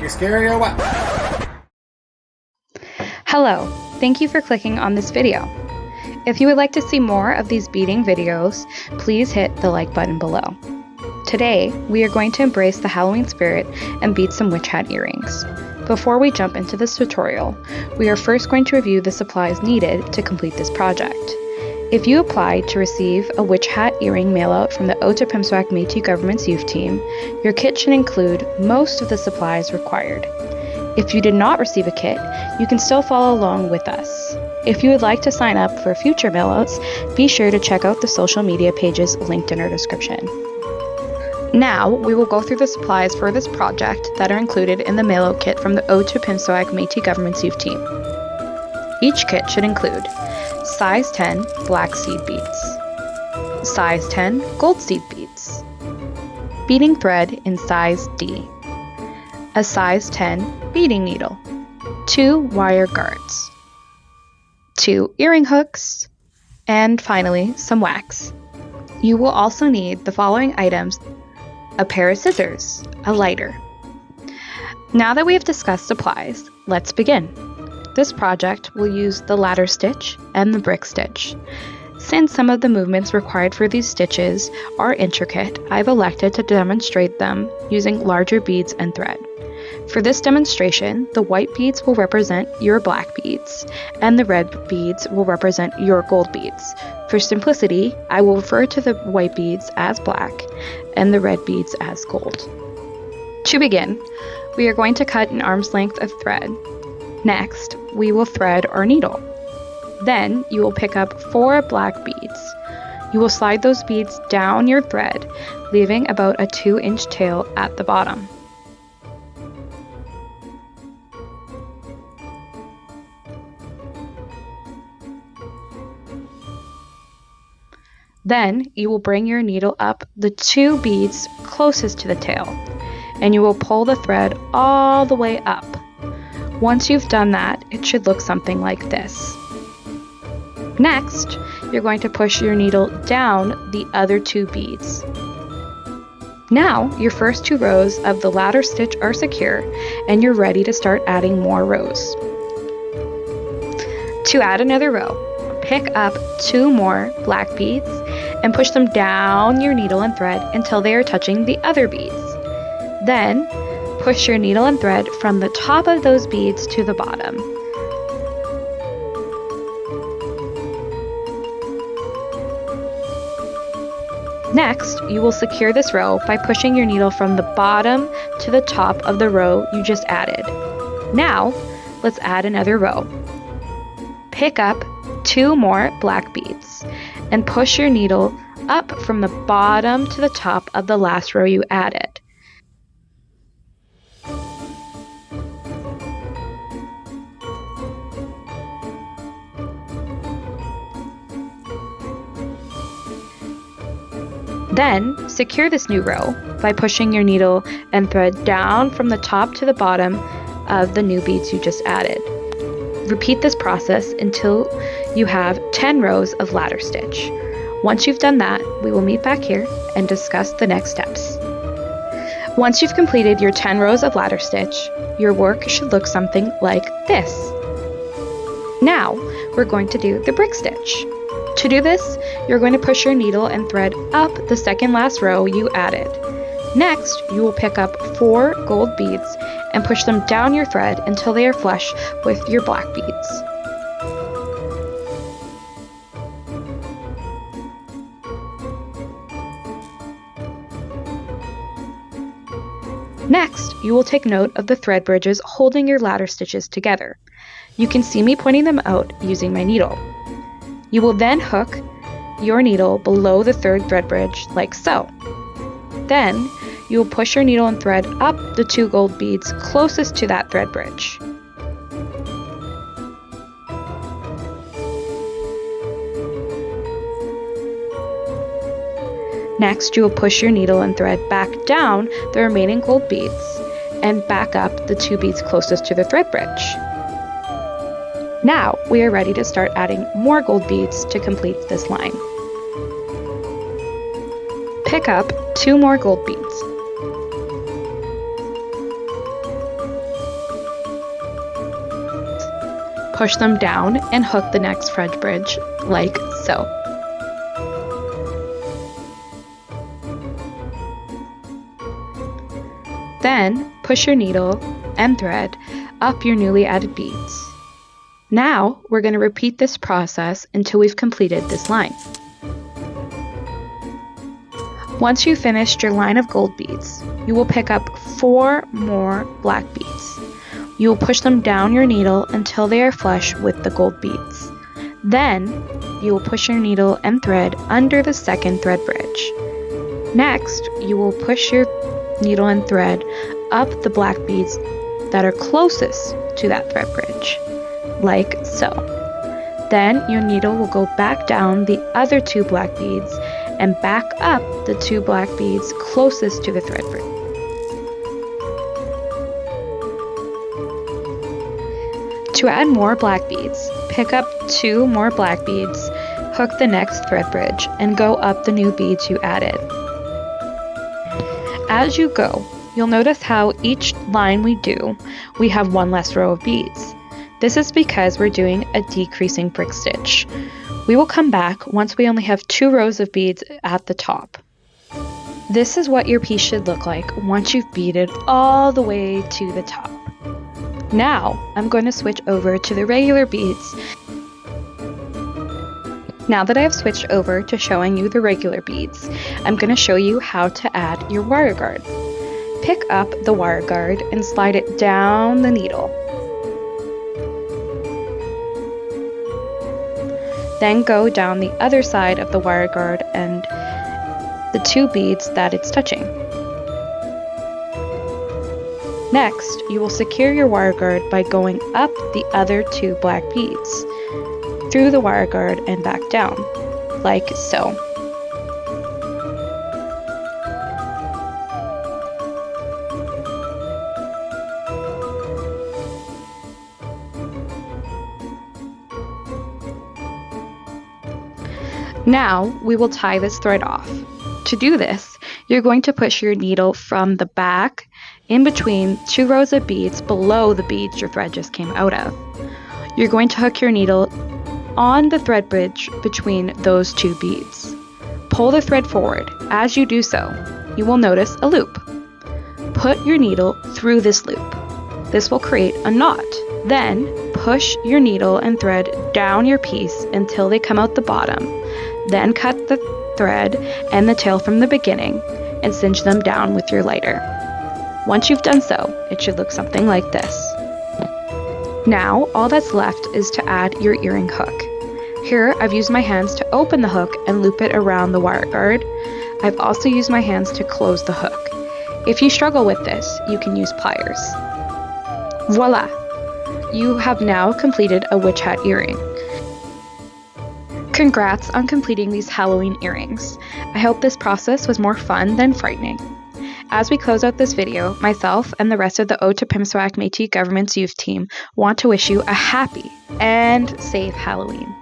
You scary or what? Hello, thank you for clicking on this video. If you would like to see more of these beading videos, please hit the like button below. Today, we are going to embrace the Halloween spirit and bead some witch hat earrings. Before we jump into this tutorial, we are first going to review the supplies needed to complete this project. If you applied to receive a witch hat earring mailout from the Otipemisiwak Métis Government's youth team, your kit should include most of the supplies required. If you did not receive a kit, you can still follow along with us. If you would like to sign up for future mailouts, be sure to check out the social media pages linked in our description. Now, we will go through the supplies for this project that are included in the mailout kit from the Otipemisiwak Métis Government's youth team. Each kit should include size 10 black seed beads, size 10 gold seed beads, beading thread in size D, a size 10 beading needle, 2 wire guards, 2 earring hooks, and finally some wax. You will also need the following items: a pair of scissors, a lighter. Now that we have discussed supplies, let's begin. This project will use the ladder stitch and the brick stitch. Since some of the movements required for these stitches are intricate, I've elected to demonstrate them using larger beads and thread. For this demonstration, the white beads will represent your black beads, and the red beads will represent your gold beads. For simplicity, I will refer to the white beads as black and the red beads as gold. To begin, we are going to cut an arm's length of thread. Next, we will thread our needle. Then, you will pick up 4 black beads. You will slide those beads down your thread, leaving about a 2-inch tail at the bottom. Then, you will bring your needle up the 2 beads closest to the tail, and you will pull the thread all the way up. Once you've done that, it should look something like this. Next, you're going to push your needle down the other 2 beads. Now, your first 2 rows of the ladder stitch are secure, and you're ready to start adding more rows. To add another row, pick up 2 more black beads and push them down your needle and thread until they are touching the other beads. Then, push your needle and thread from the top of those beads to the bottom. Next, you will secure this row by pushing your needle from the bottom to the top of the row you just added. Now, let's add another row. Pick up 2 more black beads and push your needle up from the bottom to the top of the last row you added. Then, secure this new row by pushing your needle and thread down from the top to the bottom of the new beads you just added. Repeat this process until you have 10 rows of ladder stitch. Once you've done that, we will meet back here and discuss the next steps. Once you've completed your 10 rows of ladder stitch, your work should look something like this. Now, we're going to do the brick stitch. To do this, you're going to push your needle and thread up the second last row you added. Next, you will pick up 4 gold beads and push them down your thread until they are flush with your black beads. Next, you will take note of the thread bridges holding your ladder stitches together. You can see me pointing them out using my needle. You will then hook your needle below the third thread bridge like so. Then, you will push your needle and thread up the 2 gold beads closest to that thread bridge. Next, you will push your needle and thread back down the remaining gold beads and back up the 2 beads closest to the thread bridge. Now, we are ready to start adding more gold beads to complete this line. Pick up 2 more gold beads. push them down and hook the next thread bridge like so. Then push your needle and thread up your newly added beads. Now we're going to repeat this process until we've completed this line. Once you've finished your line of gold beads, you will pick up 4 more black beads. You will push them down your needle until they are flush with the gold beads. Then you will push your needle and thread under the second thread bridge. Next, you will push your needle and thread up the black beads that are closest to that thread bridge, like so. Then your needle will go back down the other 2 black beads and back up the 2 black beads closest to the thread bridge. To add more black beads, pick up 2 more black beads, hook the next thread bridge, and go up the new beads you added. As you go, you'll notice how each line we do, we have 1 less row of beads. This is because we're doing a decreasing brick stitch. We will come back once we only have 2 rows of beads at the top. This is what your piece should look like once you've beaded all the way to the top. Now, I'm going to switch over to the regular beads. Now that I have switched over to showing you the regular beads, I'm going to show you how to add your wire guard. Pick up the wire guard and slide it down the needle. Then go down the other side of the wire guard and the 2 beads that it's touching. Next, you will secure your wire guard by going up the other 2 black beads, through the wire guard and back down, like so. Now we will tie this thread off. To do this, you're going to push your needle from the back in between 2 rows of beads below the beads your thread just came out of. You're going to hook your needle on the thread bridge between those 2 beads. Pull the thread forward. As you do so, you will notice a loop. Put your needle through this loop. This will create a knot. Then push your needle and thread down your piece until they come out the bottom. Then cut the thread and the tail from the beginning and cinch them down with your lighter. Once you've done so, it should look something like this. Now, all that's left is to add your earring hook. Here, I've used my hands to open the hook and loop it around the wire guard. I've also used my hands to close the hook. If you struggle with this, you can use pliers. Voila! You have now completed a witch hat earring. Congrats on completing these Halloween earrings. I hope this process was more fun than frightening. As we close out this video, myself and the rest of the Ode to Pimswak Métis Government's youth team want to wish you a happy and safe Halloween.